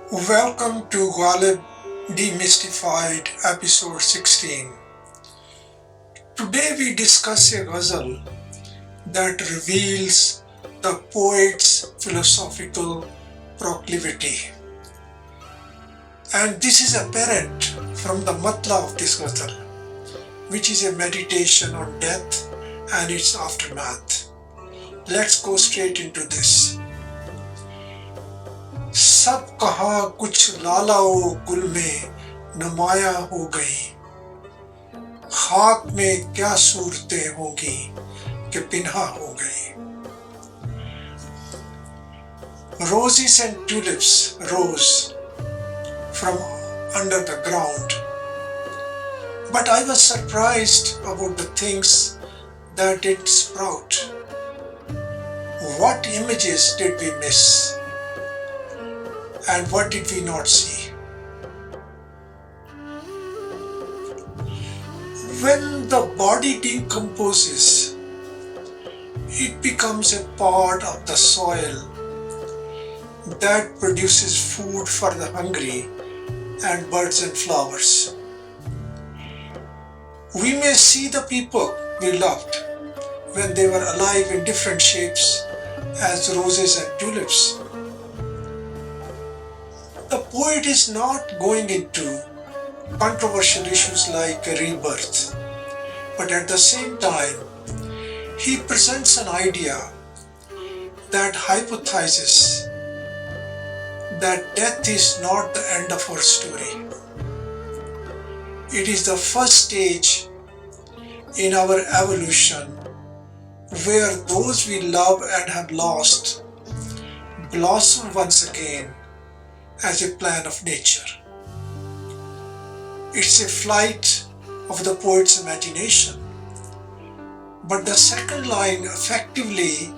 Welcome to Ghalib Demystified episode 16. Today we discuss a ghazal that reveals the poet's philosophical proclivity. And this is apparent from the matla of this ghazal, which is a meditation on death and its aftermath. Let's go straight into this. सब कहा कुछ लालाओ गुल में नुमायां हो गई, खाक में क्या सूरतें होंगी कि पिन्हा हो गई. Roses and tulips rose from under the ground, but I was surprised about the things that did sprout. What images did we miss? And what did we not see? When the body decomposes, it becomes a part of the soil that produces food for the hungry and birds and flowers. We may see the people we loved when they were alive in different shapes as roses and tulips. The poet is not going into controversial issues like rebirth, but at the same time, he presents an idea that hypothesizes that death is not the end of our story. It is the first stage in our evolution where those we love and have lost blossom once again as a plan of nature. It's a flight of the poet's imagination, but the second line effectively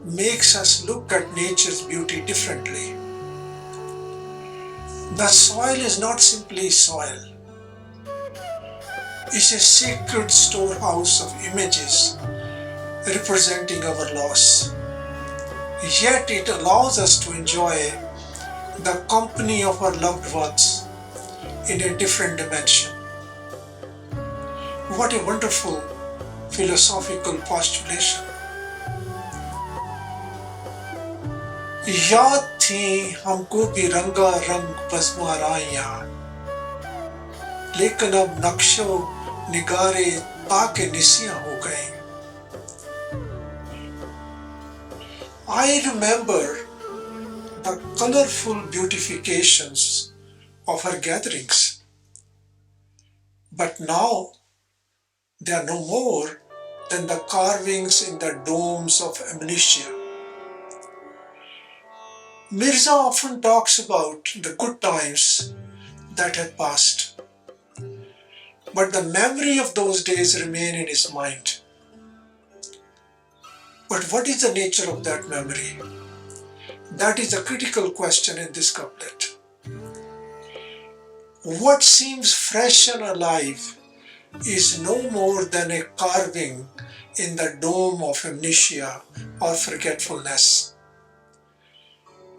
makes us look at nature's beauty differently. The soil is not simply soil. It's a sacred storehouse of images representing our loss. Yet it allows us to enjoy the company of our loved ones in a different dimension. What a wonderful philosophical postulation. याद थी हमको भी रंगा रंग बज़्माराइयाँ, लेकिन अब नक्शो निगारे ताके निसियाँ हो गए. I remember the colorful beautifications of her gatherings, but now they are no more than the carvings in the domes of amnesia. Mirza often talks about the good times that had passed, but the memory of those days remain in his mind. But what is the nature of that memory? That is a critical question in this couplet. What seems fresh and alive is no more than a carving in the dome of amnesia or forgetfulness.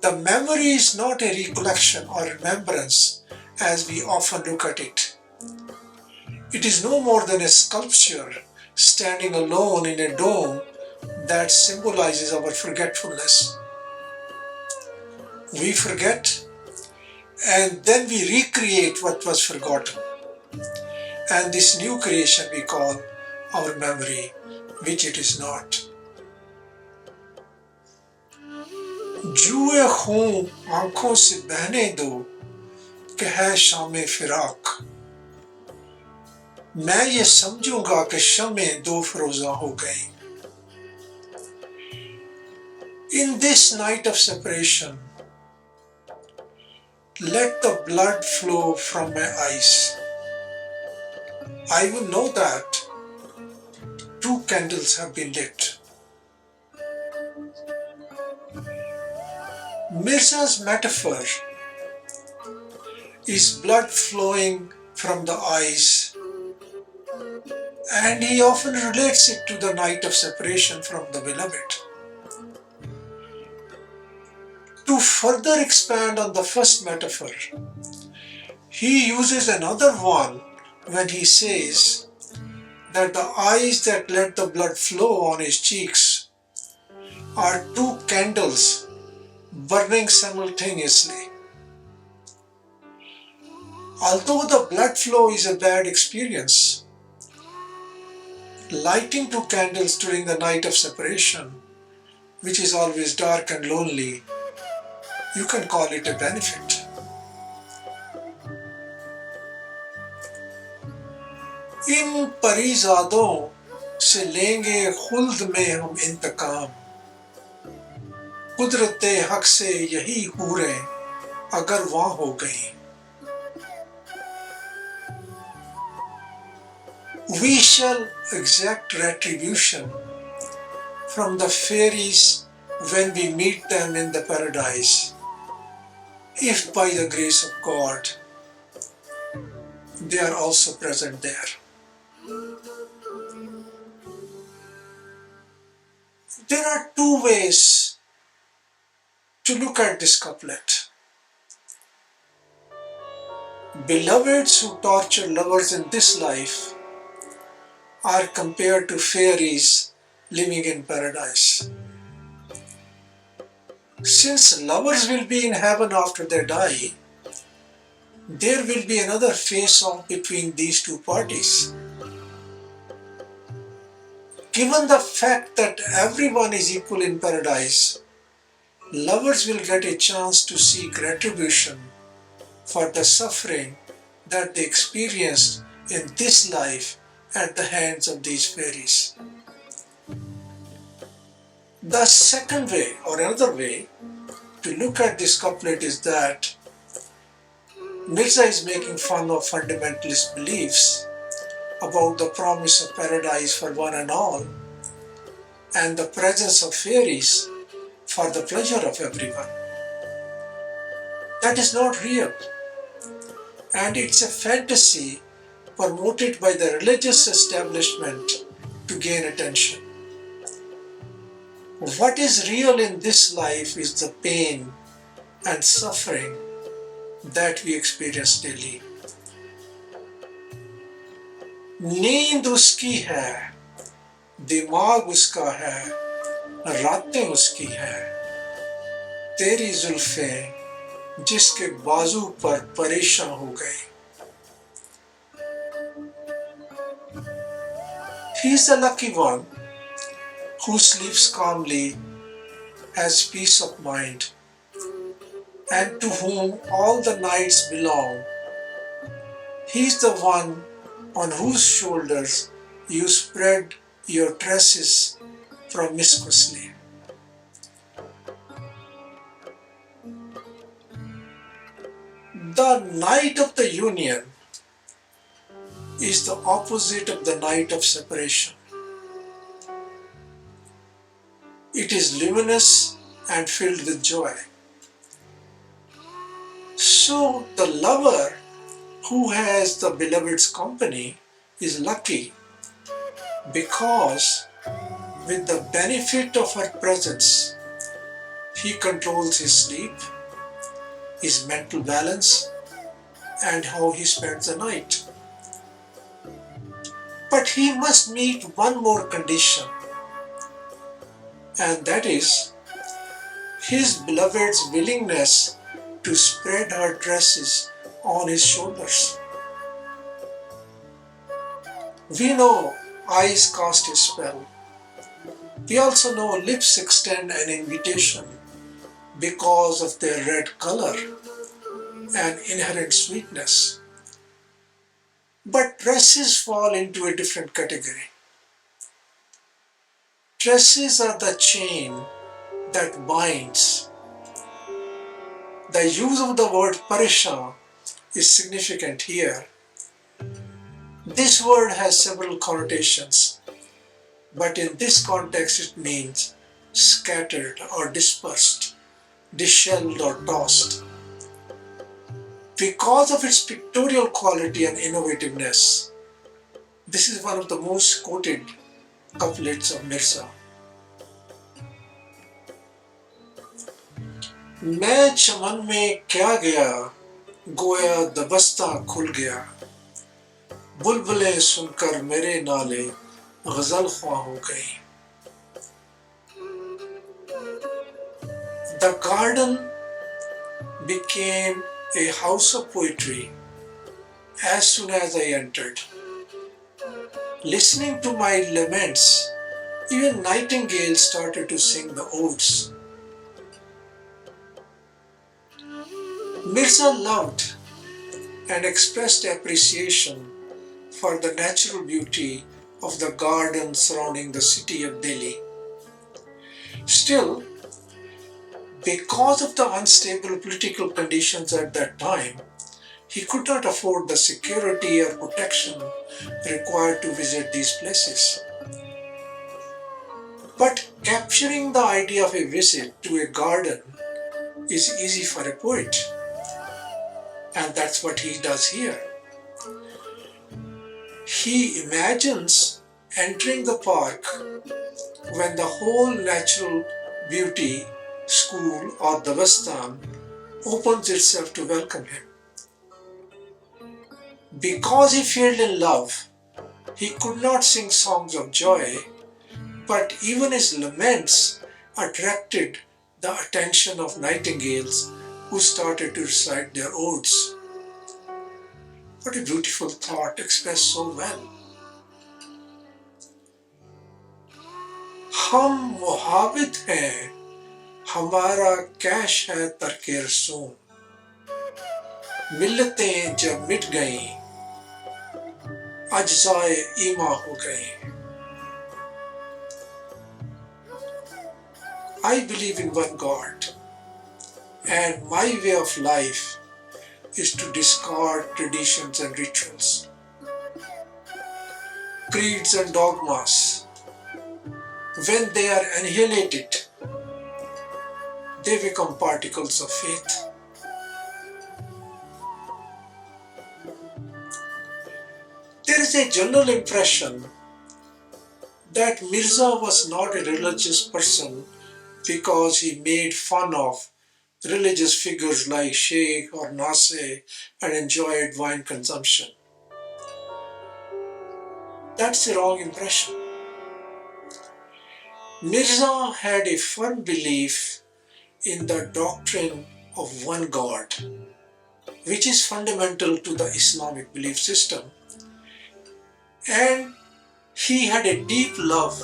The memory is not a recollection or remembrance as we often look at it. It is no more than a sculpture standing alone in a dome that symbolizes our forgetfulness. We forget and then we recreate what was forgotten. And this new creation we call our memory, which it is not. जुए खूं आंखों से बहने दो कि है शामे फिराक, मैं ये समझूंगा कि शमें दो फरोजा हो गई. In this night of separation, let the blood flow from my eyes. I will know that two candles have been lit. Mirza's metaphor is blood flowing from the eyes, and he often relates it to the night of separation from the beloved. To further expand on the first metaphor, he uses another one when he says that the eyes that let the blood flow on his cheeks are two candles burning simultaneously. Although the blood flow is a bad experience, lighting two candles during the night of separation, which is always dark and lonely, you can call it a benefit. इन परीज़ादों से लेंगे खुल्द में हम इंतकाम, कुदरते हक से यही हूरें अगर वहाँ हो गई. We shall exact retribution from the fairies when we meet them in the paradise, if by the grace of God they are also present there. There are two ways to look at this couplet. Beloveds who torture lovers in this life are compared to fairies living in paradise. Since lovers will be in heaven after they die, there will be another face-off between these two parties. Given the fact that everyone is equal in paradise, lovers will get a chance to seek retribution for the suffering that they experienced in this life at the hands of these fairies. The second way, or another way, to look at this couplet is that Mirza is making fun of fundamentalist beliefs about the promise of paradise for one and all and the presence of fairies for the pleasure of everyone. That is not real, and it's a fantasy promoted by the religious establishment to gain attention. What is real in this life is the pain and suffering that we experience daily. नींद उसकी है, दिमाग उसका है, रातें उसकी है, तेरी जुल्फें जिसके बाजू पर परेशान हो गई. He is the lucky one who sleeps calmly, has peace of mind, and to whom all the nights belong. He is the one on whose shoulders you spread your tresses promiscuously. The night of the union is the opposite of the night of separation. It is luminous and filled with joy. So the lover who has the beloved's company is lucky because with the benefit of her presence, he controls his sleep, his mental balance, and how he spends the night. But he must meet one more condition, and that is his beloved's willingness to spread her tresses on his shoulders. We know eyes cast a spell. We also know lips extend an invitation because of their red color and inherent sweetness. But tresses fall into a different category. Tresses are the chain that binds. The use of the word parishan is significant here. This word has several connotations, but in this context it means scattered or dispersed, dishevelled or tossed. Because of its pictorial quality and innovativeness, this is one of the most quoted couplets of Mirza. मैं चमन में क्या गया, गोया दबस्ता खुल गया, बुलबुलें सुनकर मेरे नाले ग़ज़ल ख्वां हो गई. The garden became a house of poetry as soon as I entered. Listening to my laments, even nightingales started to sing the odes. Mirza loved and expressed appreciation for the natural beauty of the garden surrounding the city of Delhi. Still, because of the unstable political conditions at that time, he could not afford the security or protection required to visit these places. But capturing the idea of a visit to a garden is easy for a poet, and that's what he does here. He imagines entering the park when the whole natural beauty, school or Davastan opens itself to welcome him. Because he fell in love, he could not sing songs of joy, but even his laments attracted the attention of nightingales who started to recite their odes. What a beautiful thought expressed so well. हम मुहावित हैं, हमारा cash है तरके रसूम, मिल्लतें जब मिट गईं, अज्जाए ईमा हो गईं. I believe in one God, and my way of life is to discard traditions and rituals, creeds and dogmas. When they are annihilated, they become particles of faith. There is a general impression that Mirza was not a religious person because he made fun of religious figures like Sheikh or Naseh and enjoyed wine consumption. That's a wrong impression. Mirza had a firm belief in the doctrine of one God, which is fundamental to the Islamic belief system, and he had a deep love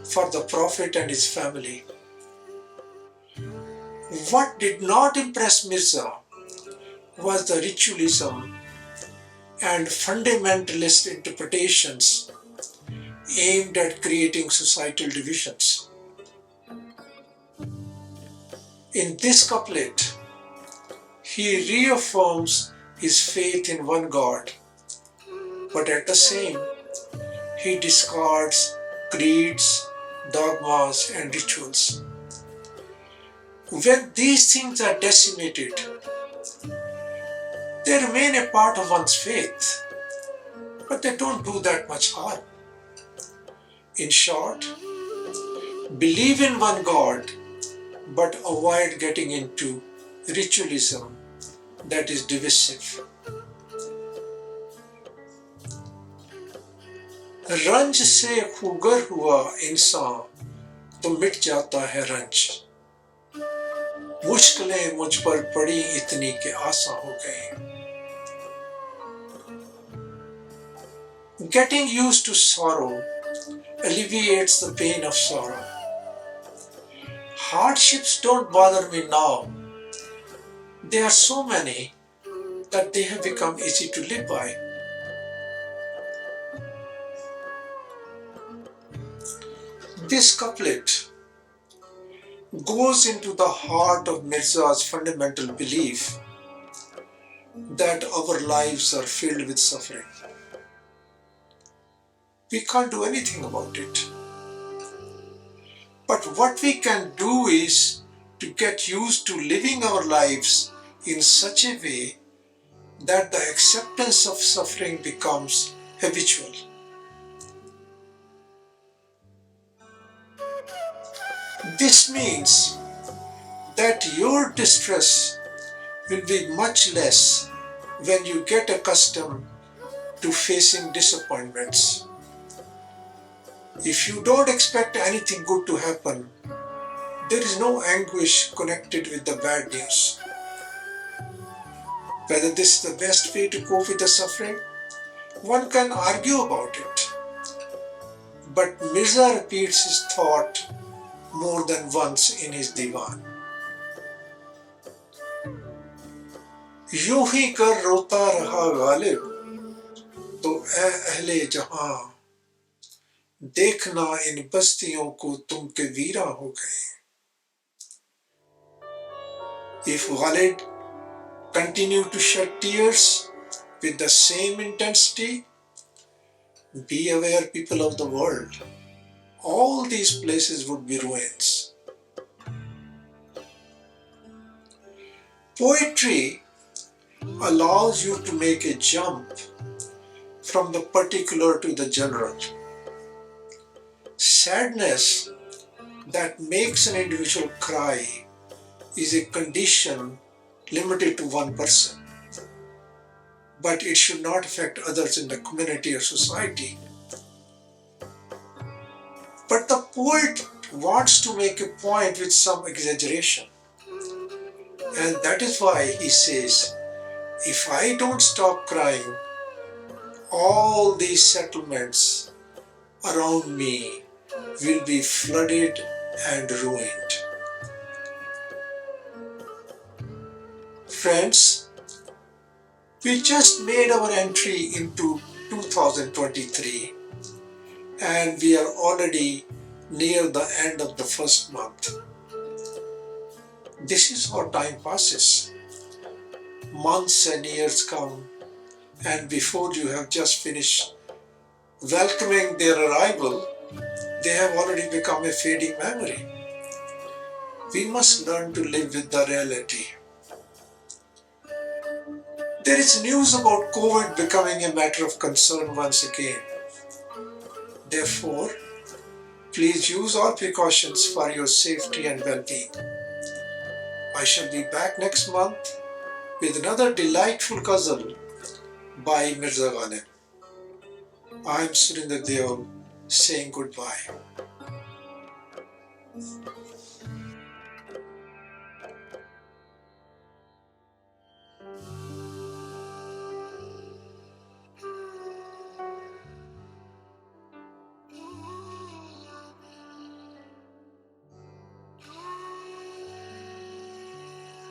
for the Prophet and his family. What did not impress Mirza was the ritualism and fundamentalist interpretations aimed at creating societal divisions. In this couplet, he reaffirms his faith in one God, but at the same, he discards creeds, dogmas, and rituals. When these things are decimated, they remain a part of one's faith, but they don't do that much harm. In short, believe in one God, but avoid getting into ritualism that is divisive. रंज से खुगर हुआ इंसान तो मिट जाता है रंज, मुश्किलें मुझ पर पड़ी इतनी के आसान हो गई. Getting used to sorrow alleviates the pain of sorrow. Hardships don't bother me now. There are so many that they have become easy to live by. This couplet goes into the heart of Mirza's fundamental belief that our lives are filled with suffering. We can't do anything about it. But what we can do is to get used to living our lives in such a way that the acceptance of suffering becomes habitual. This means that your distress will be much less when you get accustomed to facing disappointments. If you don't expect anything good to happen, there is no anguish connected with the bad news. Whether this is the best way to cope with the suffering, one can argue about it. But Mirza repeats his thought more than once in his divan. यूं ही कर रोता रहा गालिब, तो ए अहले जहां, देखना इन बस्तियों को तुम के वीरा हो गए. If Ghalib continued to shed tears with the same intensity, be aware, people of the world, all these places would be ruins. Poetry allows you to make a jump from the particular to the general. Sadness that makes an individual cry is a condition limited to one person, but it should not affect others in the community or society. But the poet wants to make a point with some exaggeration, and that is why he says, if I don't stop crying, all these settlements around me will be flooded and ruined. Friends, we just made our entry into 2023 and we are already near the end of the first month. This is how time passes. Months and years come, and before you have just finished welcoming their arrival, they have already become a fading memory. We must learn to live with the reality. There is news about COVID becoming a matter of concern once again. Therefore, please use all precautions for your safety and well-being. I shall be back next month with another delightful ghazal by Mirza Ghalib. I am Surinder Deol saying goodbye.